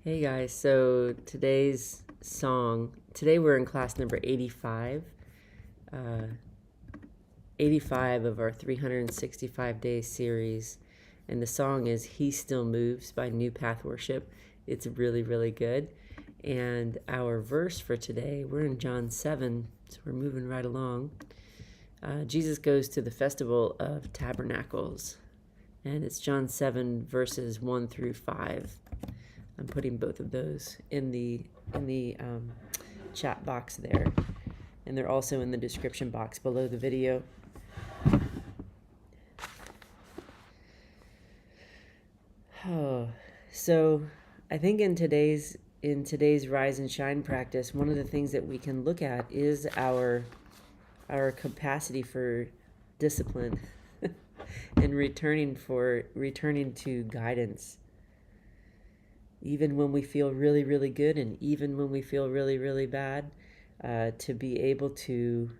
Hey guys, so today we're in class number 85, 85 of our 365-day series, and the song is He Still Moves by New Path Worship. It's really, really good. And our verse for today, we're in John 7, so we're moving right along. Jesus goes to the Festival of Tabernacles, and it's John 7, verses 1 through 5. I'm putting both of those in the chat box there, and they're also in the description box below the video. Oh, so I think in today's Rise and Shine practice, one of the things that we can look at is our capacity for discipline and returning to guidance. Even when we feel really, really good, and even when we feel really, really bad, to be able to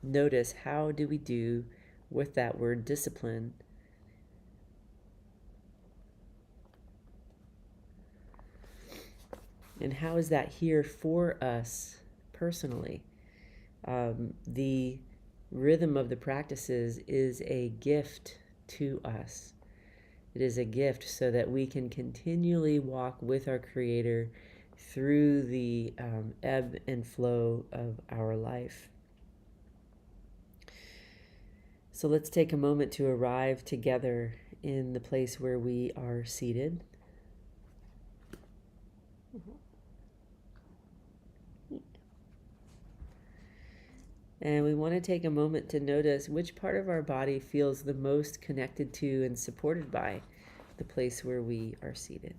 notice how do we do with that word discipline. And how is that here for us personally? The rhythm of the practices is a gift to us. It is a gift so that we can continually walk with our Creator through the ebb and flow of our life. So let's take a moment to arrive together in the place where we are seated. And we want to take a moment to notice which part of our body feels the most connected to and supported by the place where we are seated.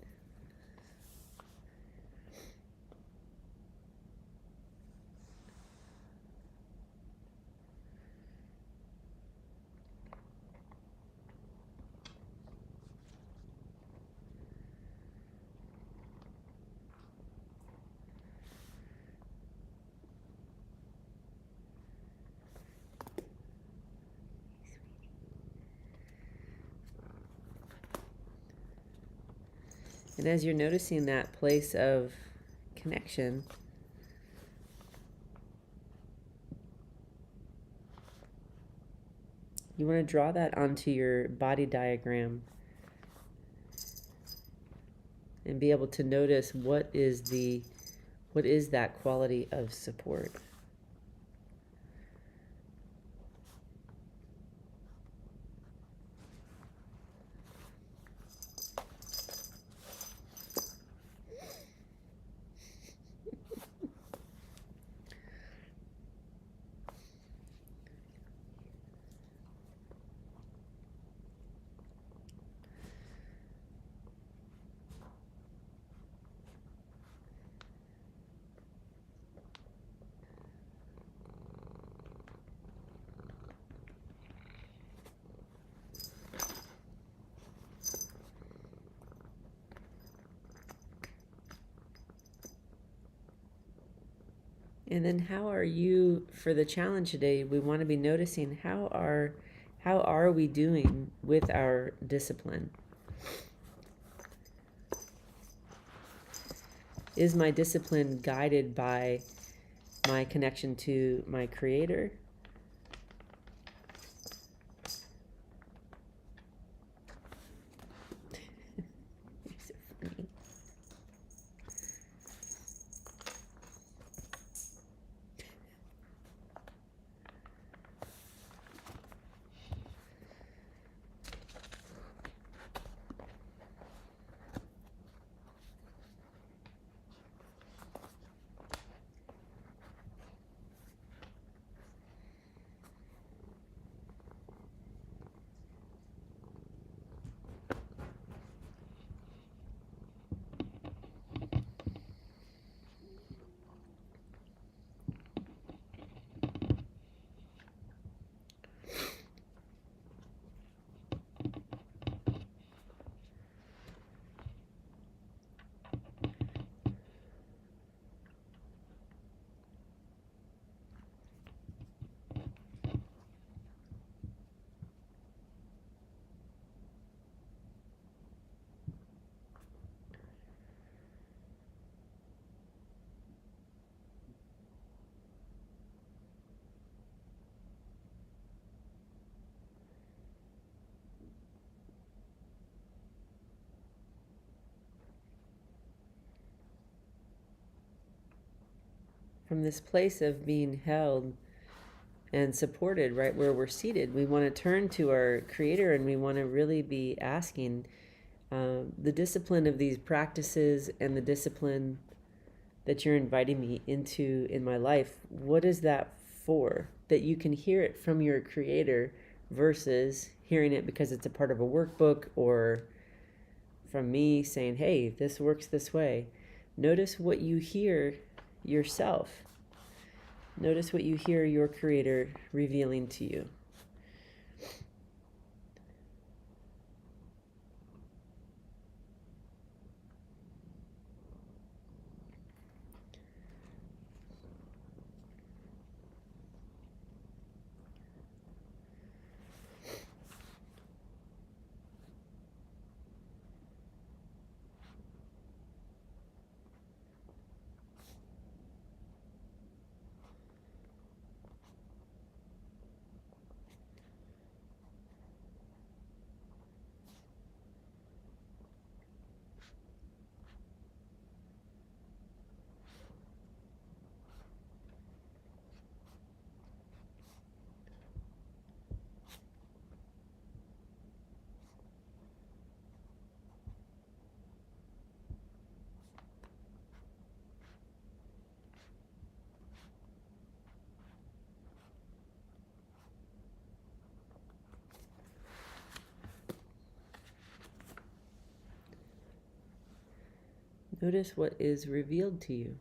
And as you're noticing that place of connection, you want to draw that onto your body diagram and be able to notice what is that quality of support. And then how are you, for the challenge today, we want to be noticing how are we doing with our discipline? Is my discipline guided by my connection to my Creator? You're so funny. from this place of being held and supported right where we're seated. We want to turn to our Creator, and we want to really be asking the discipline of these practices and the discipline that you're inviting me into in my life. What is that for? That you can hear it from your Creator versus hearing it because it's a part of a workbook or from me saying, hey, this works this way. Notice what you hear yourself. Notice what you hear your Creator revealing to you. Notice what is revealed to you.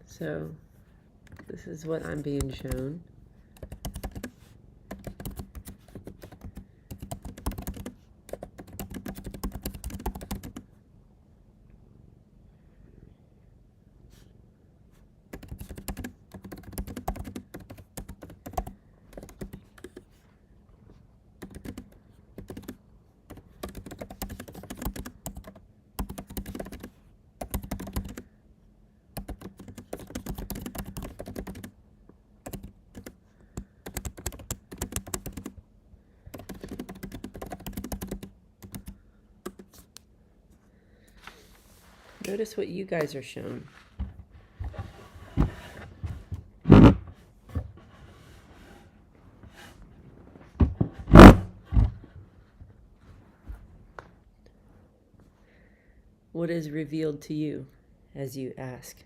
So this is what I'm being shown. Notice what you guys are shown. What is revealed to you as you ask?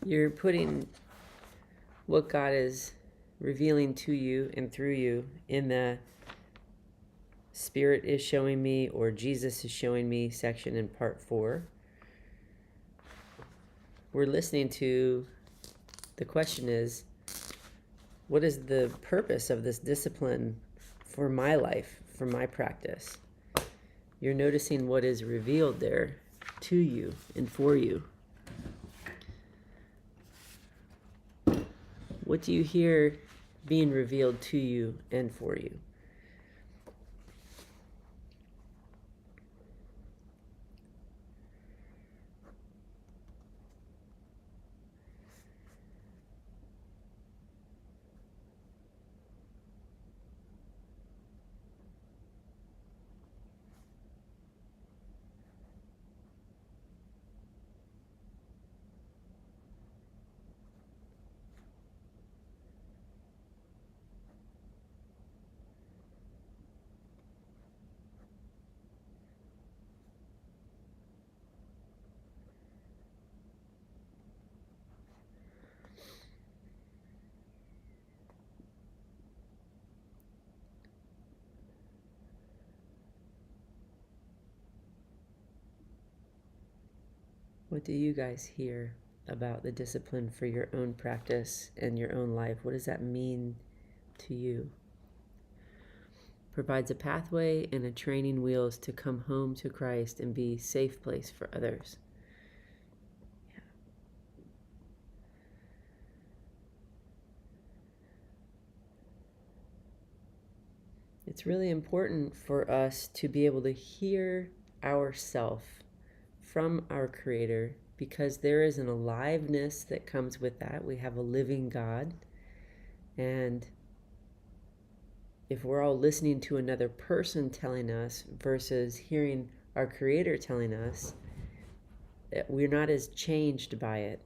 You're putting what God is revealing to you and through you in the Spirit is showing me or Jesus is showing me section in part 4. We're listening to, the question is, what is the purpose of this discipline for my life, for my practice? You're noticing what is revealed there to you and for you. What do you hear being revealed to you and for you? What do you guys hear about the discipline for your own practice and your own life? What does that mean to you? Provides a pathway and a training wheels to come home to Christ and be a safe place for others. Yeah. It's really important for us to be able to hear ourself from our Creator, because there is an aliveness that comes with that. We have a living God, and if we're all listening to another person telling us versus hearing our Creator telling us, we're not as changed by it.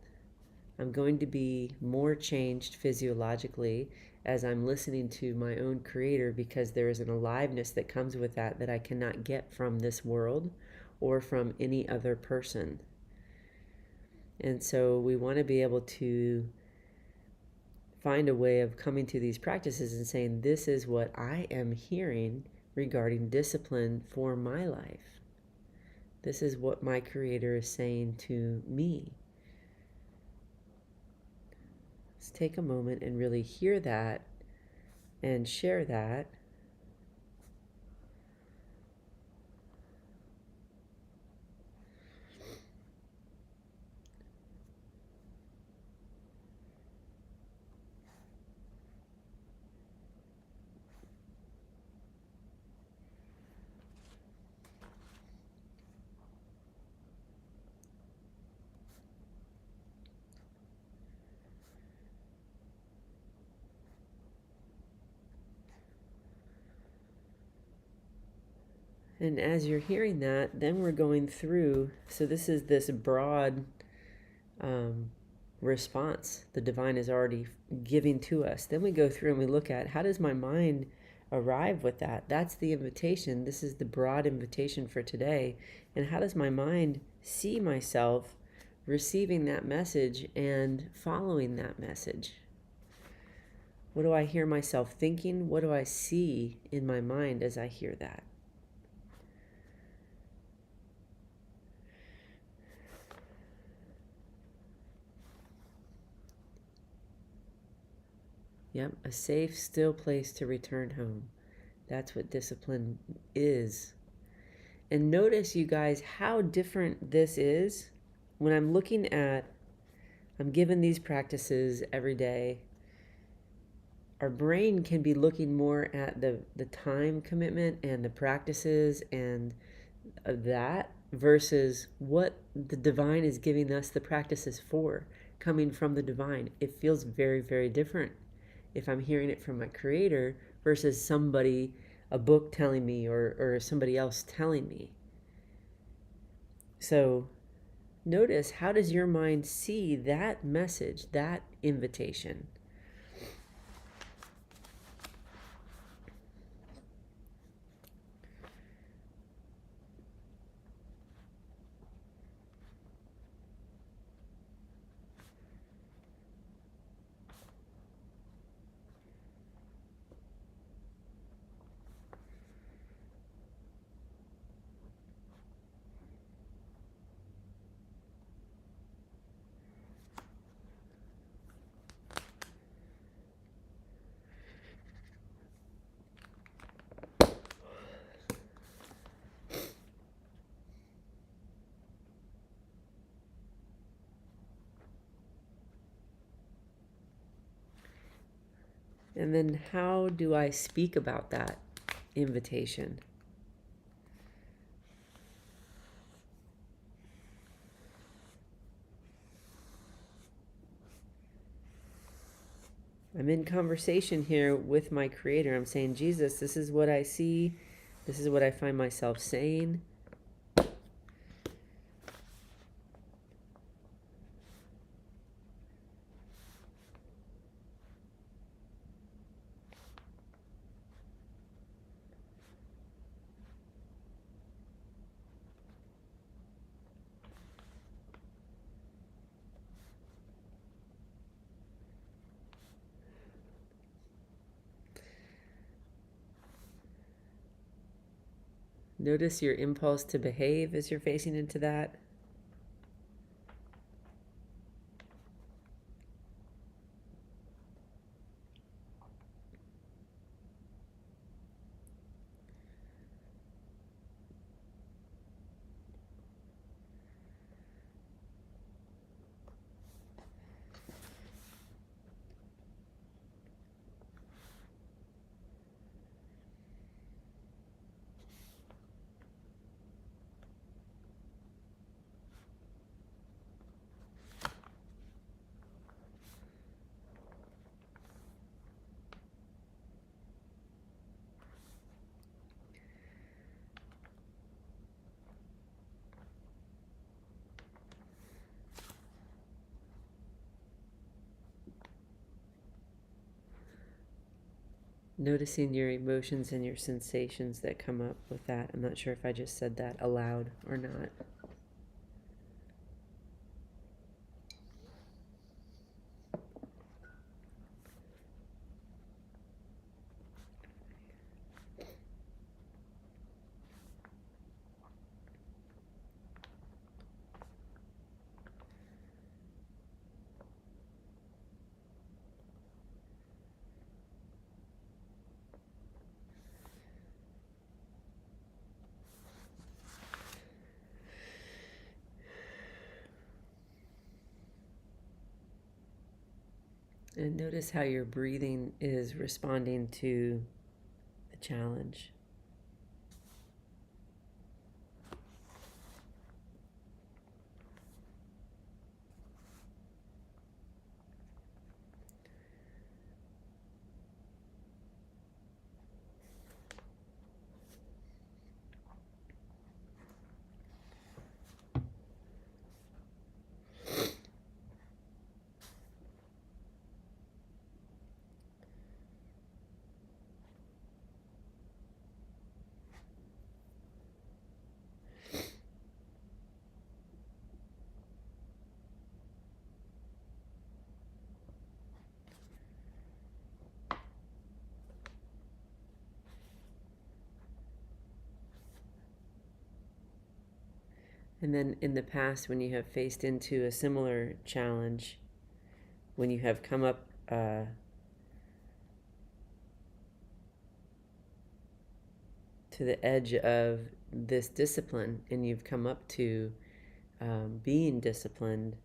I'm going to be more changed physiologically as I'm listening to my own Creator, because there is an aliveness that comes with that I cannot get from this world or from any other person. And so we want to be able to find a way of coming to these practices and saying, this is what I am hearing regarding discipline for my life. This is what my Creator is saying to me. Let's take a moment and really hear that and share that. And as you're hearing that, then we're going through, so this is this broad response the divine is already giving to us. Then we go through and we look at, how does my mind arrive with that? That's the invitation. This is the broad invitation for today. And how does my mind see myself receiving that message and following that message? What do I hear myself thinking? What do I see in my mind as I hear that? Yep, a safe, still place to return home. That's what discipline is. And notice, you guys, how different this is when I'm looking at, I'm given these practices every day. Our brain can be looking more at the time commitment and the practices and that versus what the divine is giving us the practices for, coming from the divine. It feels very, very different if I'm hearing it from my Creator versus somebody, a book telling me or somebody else telling me. So notice, how does your mind see that message, that invitation? And then how do I speak about that invitation? I'm in conversation here with my Creator. I'm saying, Jesus, this is what I see. This is what I find myself saying. Notice your impulse to behave as you're facing into that. Noticing your emotions and your sensations that come up with that. I'm not sure if I just said that aloud or not. And notice how your breathing is responding to the challenge. And then in the past, when you have faced into a similar challenge, when you have come up to the edge of this discipline and you've come up to being disciplined,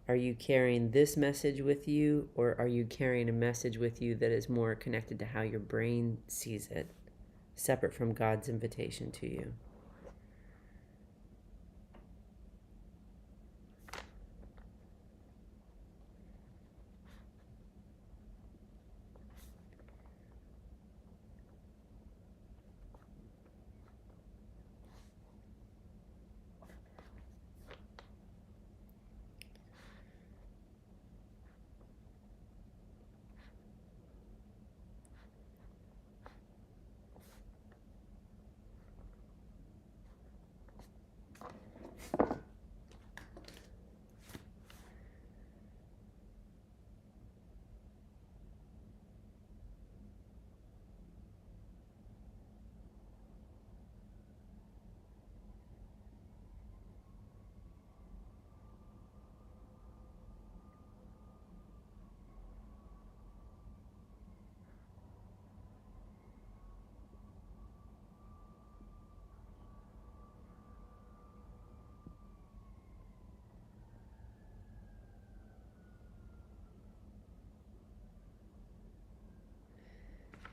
are you carrying this message with you, or are you carrying a message with you that is more connected to how your brain sees it, separate from God's invitation to you?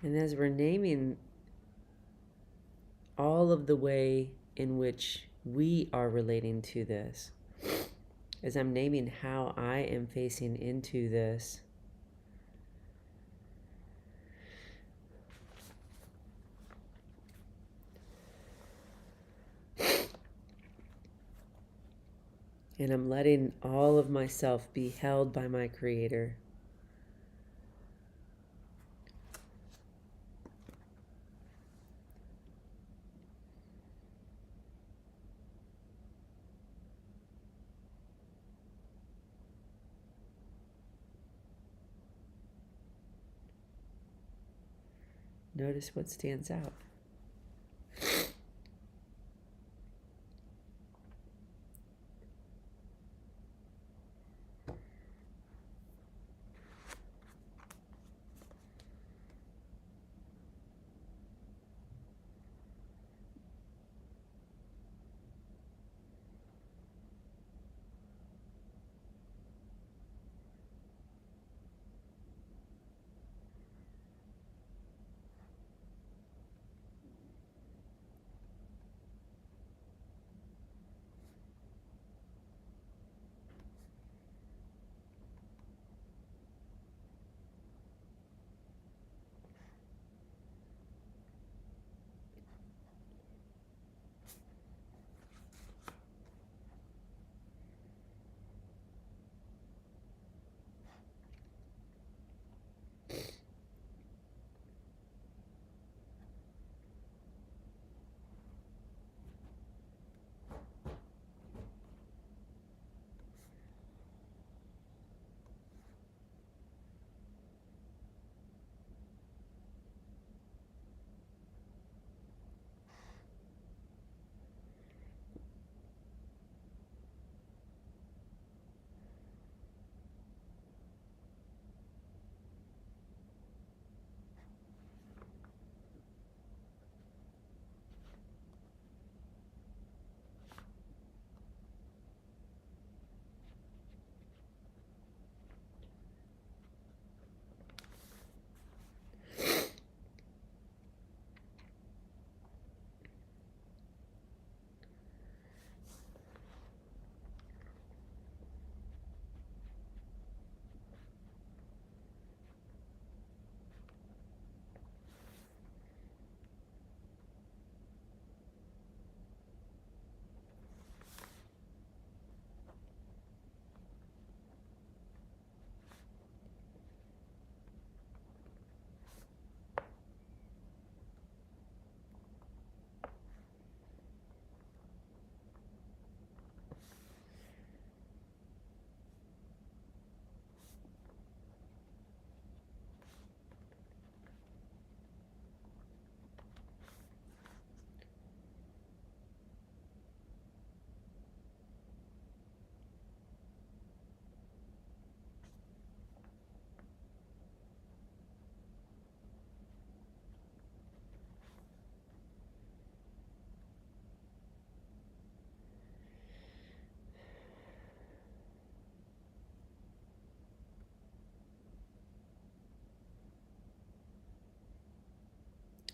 And as we're naming all of the way in which we are relating to this, as I'm naming how I am facing into this, and I'm letting all of myself be held by my Creator. Notice what stands out.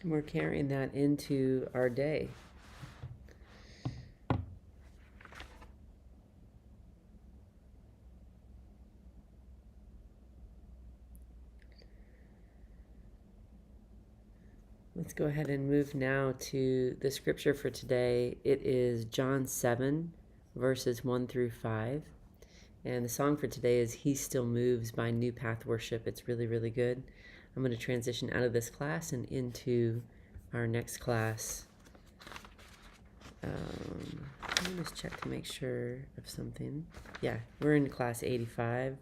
And we're carrying that into our day. Let's go ahead and move now to the scripture for today. It is John 7, verses 1 through 5. And the song for today is He Still Moves by New Path Worship. It's really, really good. I'm going to transition out of this class and into our next class. Let me just check to make sure of something. Yeah, we're in class 85.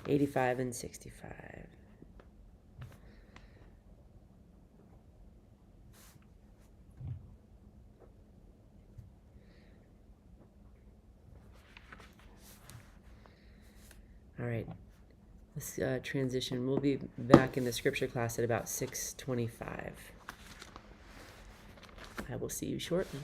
And 65. All right, let's transition. We'll be back in the scripture class at about 6:25. I will see you shortly.